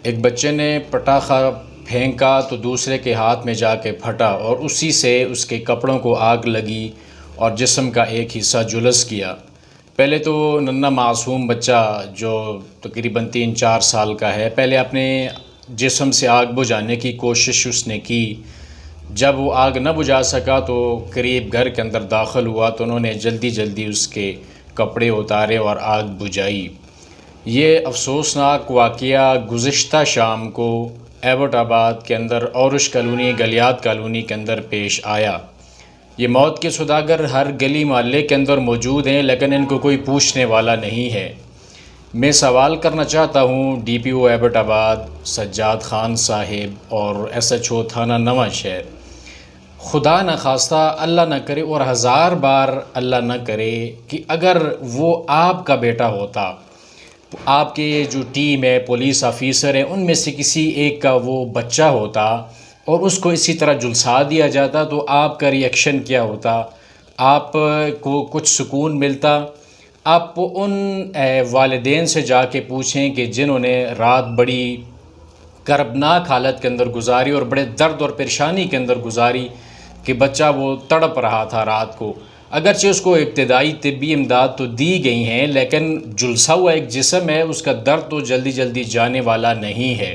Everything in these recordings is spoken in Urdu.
ایک بچے نے پٹاخہ پھینکا تو دوسرے کے ہاتھ میں جا کے پھٹا اور اسی سے اس کے کپڑوں کو آگ لگی اور جسم کا ایک حصہ جلس کیا۔ پہلے تو ننھا معصوم بچہ جو تقریباً 3-4 سال کا ہے، پہلے اپنے جسم سے آگ بجھانے کی کوشش اس نے کی۔ جب وہ آگ نہ بجھا سکا تو قریب گھر کے اندر داخل ہوا تو انہوں نے جلدی جلدی اس کے کپڑے اتارے اور آگ بجھائی۔ یہ افسوسناک واقعہ گزشتہ شام کو ایبٹ آباد کے اندر اورش کالونی گلیات کالونی کے اندر پیش آیا۔ یہ موت کے سوداگر ہر گلی محلے کے اندر موجود ہیں، لیکن ان کو کوئی پوچھنے والا نہیں ہے۔ میں سوال کرنا چاہتا ہوں ڈی پی او ایبٹ آباد سجاد خان صاحب اور ایس ایچ او تھانہ نواں شہر، خدا نہ خواستہ اللہ نہ کرے اور 1000 بار اللہ نہ کرے کہ اگر وہ آپ کا بیٹا ہوتا، آپ کے جو ٹیم ہے، پولیس آفیسر ہیں، ان میں سے کسی ایک کا وہ بچہ ہوتا اور اس کو اسی طرح جھلسا دیا جاتا تو آپ کا ری ایکشن کیا ہوتا؟ آپ کو کچھ سکون ملتا؟ آپ ان والدین سے جا کے پوچھیں کہ جنہوں نے رات بڑی کربناک حالت کے اندر گزاری اور بڑے درد اور پریشانی کے اندر گزاری کہ بچہ وہ تڑپ رہا تھا رات کو۔ اگرچہ اس کو ابتدائی طبی امداد تو دی گئی ہیں، لیکن جھلسا ہوا ایک جسم ہے، اس کا درد تو جلدی جلدی جانے والا نہیں ہے۔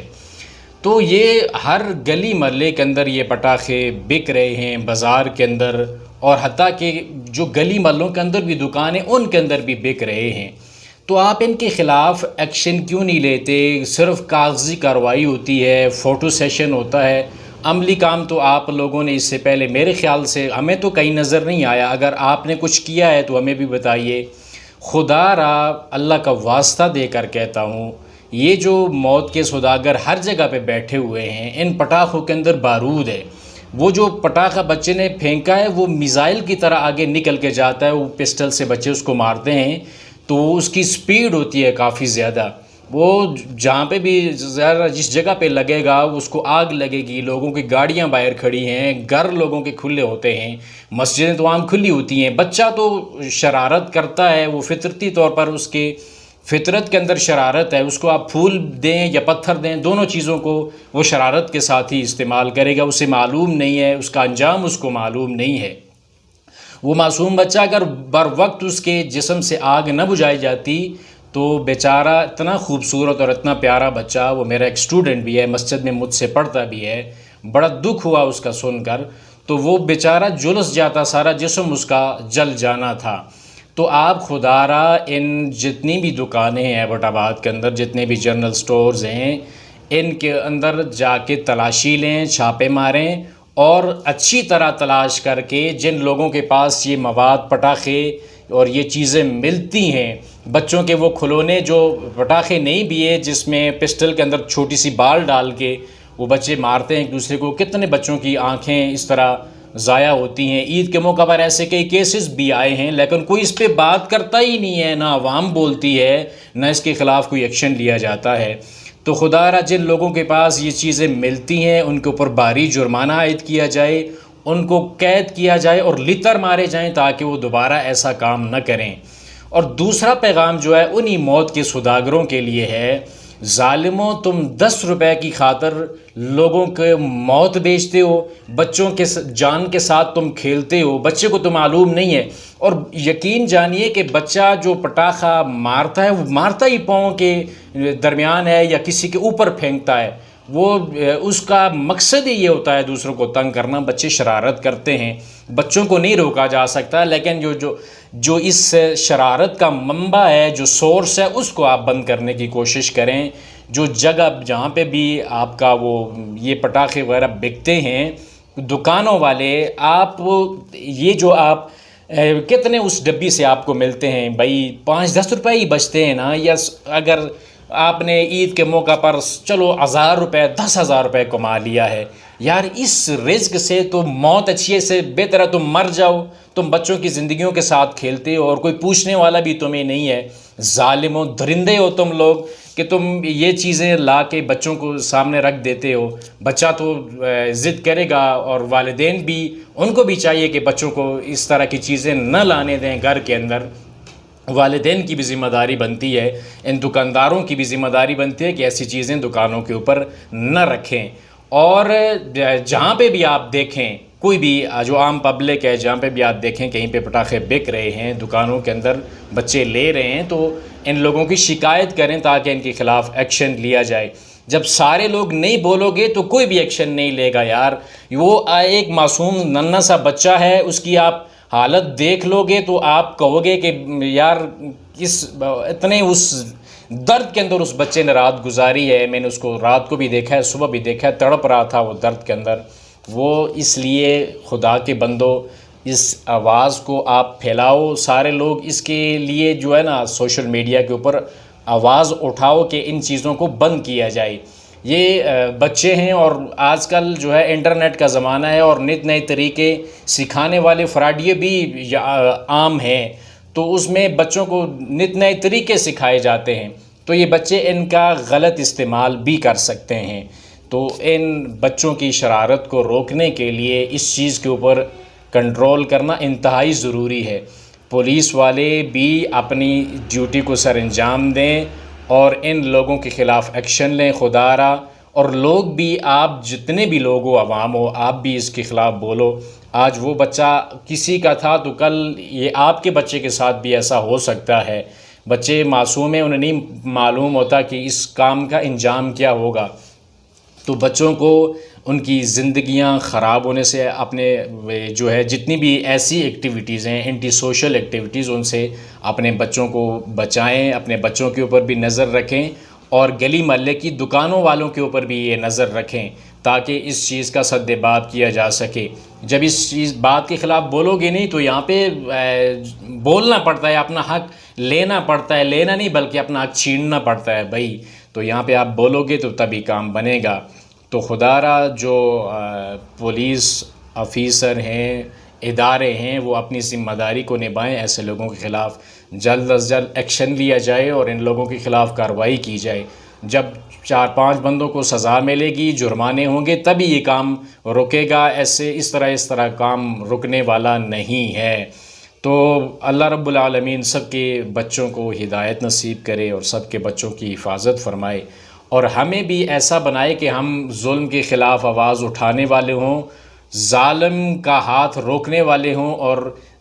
تو یہ ہر گلی محلے کے اندر یہ پٹاخے بک رہے ہیں، بازار کے اندر، اور حتیٰ کہ جو گلی محلوں کے اندر بھی دکانیں ان کے اندر بھی بک رہے ہیں۔ تو آپ ان کے خلاف ایکشن کیوں نہیں لیتے؟ صرف کاغذی کارروائی ہوتی ہے، فوٹو سیشن ہوتا ہے، عملی کام تو آپ لوگوں نے اس سے پہلے میرے خیال سے ہمیں تو کہیں نظر نہیں آیا۔ اگر آپ نے کچھ کیا ہے تو ہمیں بھی بتائیے۔ خدا را اللہ کا واسطہ دے کر کہتا ہوں، یہ جو موت کے سوداگر ہر جگہ پہ بیٹھے ہوئے ہیں، ان پٹاخوں کے اندر بارود ہے۔ وہ جو پٹاخہ بچے نے پھینکا ہے وہ میزائل کی طرح آگے نکل کے جاتا ہے، وہ پسٹل سے بچے اس کو مارتے ہیں تو اس کی سپیڈ ہوتی ہے کافی زیادہ۔ وہ جہاں پہ بھی زیادہ جس جگہ پہ لگے گا اس کو آگ لگے گی۔ لوگوں کی گاڑیاں باہر کھڑی ہیں، گھر لوگوں کے کھلے ہوتے ہیں، مسجدیں تو عام کھلی ہوتی ہیں۔ بچہ تو شرارت کرتا ہے، وہ فطرتی طور پر اس کے فطرت کے اندر شرارت ہے۔ اس کو آپ پھول دیں یا پتھر دیں، دونوں چیزوں کو وہ شرارت کے ساتھ ہی استعمال کرے گا۔ اسے معلوم نہیں ہے، اس کا انجام اس کو معلوم نہیں ہے۔ وہ معصوم بچہ اگر بر وقت اس کے جسم سے آگ نہ بجھائی جاتی تو بیچارہ اتنا خوبصورت اور اتنا پیارا بچہ، وہ میرا ایک اسٹوڈنٹ بھی ہے، مسجد میں مجھ سے پڑھتا بھی ہے، بڑا دکھ ہوا اس کا سن کر، تو وہ بیچارہ جلس جاتا، سارا جسم اس کا جل جانا تھا۔ تو آپ خدا را ان جتنی بھی دکانیں ہیں ایبٹ آباد کے اندر، جتنے بھی جنرل سٹورز ہیں، ان کے اندر جا کے تلاشی لیں، چھاپے ماریں اور اچھی طرح تلاش کر کے جن لوگوں کے پاس یہ مواد پٹاخے اور یہ چیزیں ملتی ہیں، بچوں کے وہ کھلونے جو پٹاخے نہیں بھی ہے، جس میں پسٹل کے اندر چھوٹی سی بال ڈال کے وہ بچے مارتے ہیں ایک دوسرے کو، کتنے بچوں کی آنکھیں اس طرح ضائع ہوتی ہیں۔ عید کے موقع پر ایسے کئی کیسز بھی آئے ہیں، لیکن کوئی اس پہ بات کرتا ہی نہیں ہے، نہ عوام بولتی ہے، نہ اس کے خلاف کوئی ایکشن لیا جاتا ہے۔ تو خدا را جن لوگوں کے پاس یہ چیزیں ملتی ہیں ان کے اوپر بھاری جرمانہ عائد کیا جائے، ان کو قید کیا جائے اور لتر مارے جائیں تاکہ وہ دوبارہ ایسا کام نہ کریں۔ اور دوسرا پیغام جو ہے انہی موت کے سوداگروں کے لیے ہے، ظالموں، تم 10 روپے کی خاطر لوگوں کے موت بیچتے ہو، بچوں کے جان کے ساتھ تم کھیلتے ہو، بچے کو تو معلوم نہیں ہے۔ اور یقین جانیے کہ بچہ جو پٹاخہ مارتا ہے وہ مارتا ہی پاؤں کے درمیان ہے یا کسی کے اوپر پھینکتا ہے، وہ اس کا مقصد ہی یہ ہوتا ہے دوسروں کو تنگ کرنا۔ بچے شرارت کرتے ہیں، بچوں کو نہیں روکا جا سکتا، لیکن جو اس شرارت کا منبع ہے، جو سورس ہے، اس کو آپ بند کرنے کی کوشش کریں۔ جو جگہ جہاں پہ بھی آپ کا وہ یہ پٹاخے وغیرہ بکتے ہیں، دکانوں والے، آپ یہ جو آپ کتنے اس ڈبی سے آپ کو ملتے ہیں بھائی، 5-10 روپے ہی بچتے ہیں نا، یا اگر آپ نے عید کے موقع پر چلو 1000 روپے 10,000 روپے کما لیا ہے، یار اس رزق سے تو موت اچھی سے بہتر ہے تم مر جاؤ۔ تم بچوں کی زندگیوں کے ساتھ کھیلتے ہو اور کوئی پوچھنے والا بھی تمہیں نہیں ہے۔ ظالموں، درندے ہو تم لوگ کہ تم یہ چیزیں لا کے بچوں کو سامنے رکھ دیتے ہو۔ بچہ تو ضد کرے گا، اور والدین بھی، ان کو بھی چاہیے کہ بچوں کو اس طرح کی چیزیں نہ لانے دیں گھر کے اندر۔ والدین کی بھی ذمہ داری بنتی ہے، ان دکانداروں کی بھی ذمہ داری بنتی ہے کہ ایسی چیزیں دکانوں کے اوپر نہ رکھیں۔ اور جہاں پہ بھی آپ دیکھیں، کوئی بھی جو عام پبلک ہے، جہاں پہ بھی آپ دیکھیں کہیں پہ پٹاخے بک رہے ہیں، دکانوں کے اندر بچے لے رہے ہیں، تو ان لوگوں کی شکایت کریں تاکہ ان کے خلاف ایکشن لیا جائے۔ جب سارے لوگ نہیں بولو گے تو کوئی بھی ایکشن نہیں لے گا یار۔ وہ ایک معصوم ننھا سا بچہ ہے، اس کی آپ حالت دیکھ لو گے تو آپ کہو گے کہ یار اتنے اس درد کے اندر اس بچے نے رات گزاری ہے۔ میں نے اس کو رات کو بھی دیکھا ہے، صبح بھی دیکھا ہے، تڑپ رہا تھا وہ درد کے اندر۔ وہ اس لیے خدا کے بندو اس آواز کو آپ پھیلاؤ، سارے لوگ اس کے لیے جو ہے نا سوشل میڈیا کے اوپر آواز اٹھاؤ کہ ان چیزوں کو بند کیا جائے۔ یہ بچے ہیں اور آج کل جو ہے انٹرنیٹ کا زمانہ ہے اور نت نئے طریقے سکھانے والے فراڈیے بھی عام ہیں، تو اس میں بچوں کو نت نئے طریقے سکھائے جاتے ہیں، تو یہ بچے ان کا غلط استعمال بھی کر سکتے ہیں۔ تو ان بچوں کی شرارت کو روکنے کے لیے اس چیز کے اوپر کنٹرول کرنا انتہائی ضروری ہے۔ پولیس والے بھی اپنی ڈیوٹی کو سر انجام دیں اور ان لوگوں کے خلاف ایکشن لیں خدا را، اور لوگ بھی، آپ جتنے بھی لوگ ہو، عوام ہو، آپ بھی اس کے خلاف بولو۔ آج وہ بچہ کسی کا تھا تو کل یہ آپ کے بچے کے ساتھ بھی ایسا ہو سکتا ہے۔ بچے معصوم ہیں، انہیں نہیں معلوم ہوتا کہ اس کام کا انجام کیا ہوگا، تو بچوں کو ان کی زندگیاں خراب ہونے سے اپنے جو ہے جتنی بھی ایسی ایکٹیویٹیز ہیں، اینٹی سوشل ایکٹیویٹیز، ان سے اپنے بچوں کو بچائیں، اپنے بچوں کے اوپر بھی نظر رکھیں، اور گلی محلے کی دکانوں والوں کے اوپر بھی یہ نظر رکھیں تاکہ اس چیز کا سد باب کیا جا سکے۔ جب اس بات کے خلاف بولو گے نہیں تو یہاں پہ بولنا پڑتا ہے، اپنا حق لینا پڑتا ہے، لینا نہیں بلکہ اپنا حق چھیننا پڑتا ہے بھائی، تو یہاں پہ آپ بولو گے تو تبھی کام بنے گا۔ تو خدا را جو پولیس آفیسر ہیں، ادارے ہیں، وہ اپنی ذمہ داری کو نبھائیں، ایسے لوگوں کے خلاف جلد از جلد ایکشن لیا جائے اور ان لوگوں کے خلاف کارروائی کی جائے۔ جب 4-5 بندوں کو سزا ملے گی، جرمانے ہوں گے، تبھی یہ کام رکے گا، ایسے اس طرح کام رکنے والا نہیں ہے۔ تو اللہ رب العالمین سب کے بچوں کو ہدایت نصیب کرے اور سب کے بچوں کی حفاظت فرمائے، اور ہمیں بھی ایسا بنائے کہ ہم ظلم کے خلاف آواز اٹھانے والے ہوں، ظالم کا ہاتھ روکنے والے ہوں، اور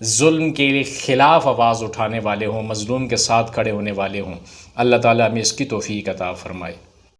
ظلم کے خلاف آواز اٹھانے والے ہوں، مظلوم کے ساتھ کھڑے ہونے والے ہوں۔ اللہ تعالیٰ ہمیں اس کی توفیق عطا فرمائے۔